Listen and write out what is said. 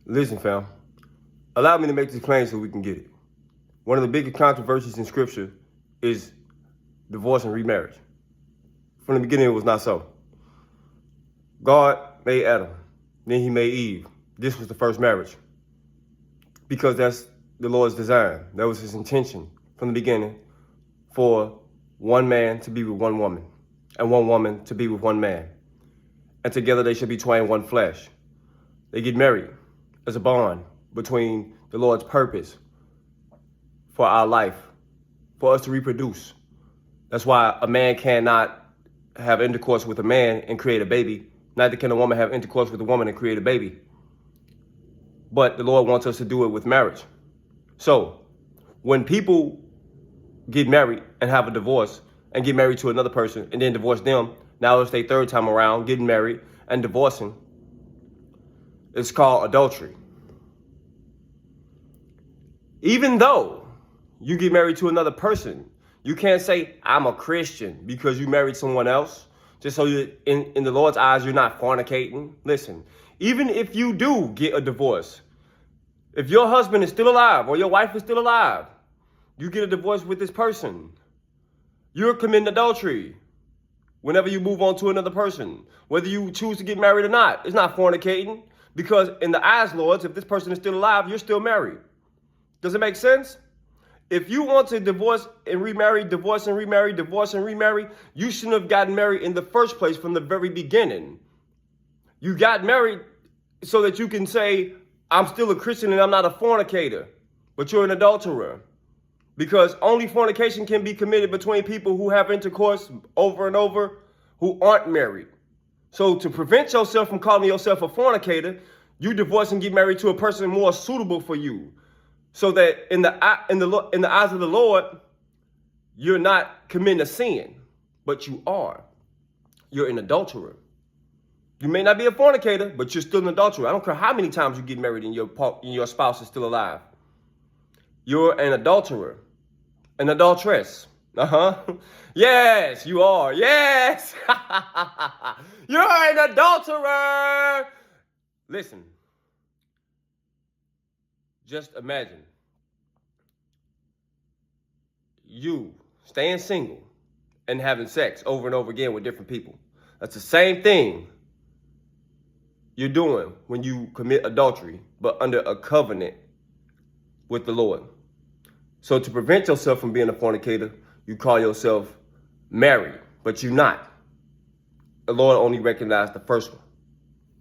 Listen, fam. Allow me to make this claim so we can get it. One of the biggest controversies in Scripture is divorce and remarriage. From the beginning, it was not so. God made Adam. Then he made Eve. This was the first marriage. Because that's the Lord's design. That was his intention from the beginning, for one man to be with one woman and one woman to be with one man. And together they should be twain one flesh. They get married as a bond between the Lord's purpose for our life, for us to reproduce. That's why a man cannot have intercourse with a man and create a baby. Neither can a woman have intercourse with a woman and create a baby. But the Lord wants us to do it with marriage. So when people get married and have a divorce and get married to another person and then divorce them, now it's their third time around getting married and divorcing. It's called adultery. Even though you get married to another person, you can't say, I'm a Christian, because you married someone else. Just so you, in the Lord's eyes, you're not fornicating. Listen, even if you do get a divorce, if your husband is still alive or your wife is still alive, you get a divorce with this person, you're committing adultery. Whenever you move on to another person, whether you choose to get married or not, it's not fornicating, because in the eyes, Lords, if this person is still alive, you're still married. Does it make sense? If you want to divorce and remarry, divorce and remarry, divorce and remarry, you shouldn't have gotten married in the first place from the very beginning. You got married so that you can say, I'm still a Christian and I'm not a fornicator, but you're an adulterer. Because only fornication can be committed between people who have intercourse over and over who aren't married. So to prevent yourself from calling yourself a fornicator, you divorce and get married to a person more suitable for you. So that in the eyes of the Lord, you're not committing a sin, but you are. You're an adulterer. You may not be a fornicator, but you're still an adulterer. I don't care how many times you get married and your spouse is still alive. You're an adulterer, an adulteress. Yes, you are. Yes. You're an adulterer. Listen. Just imagine you staying single and having sex over and over again with different people. That's the same thing you're doing when you commit adultery, but under a covenant with the Lord. So to prevent yourself from being a fornicator, you call yourself married, but you're not. The Lord only recognized the first one.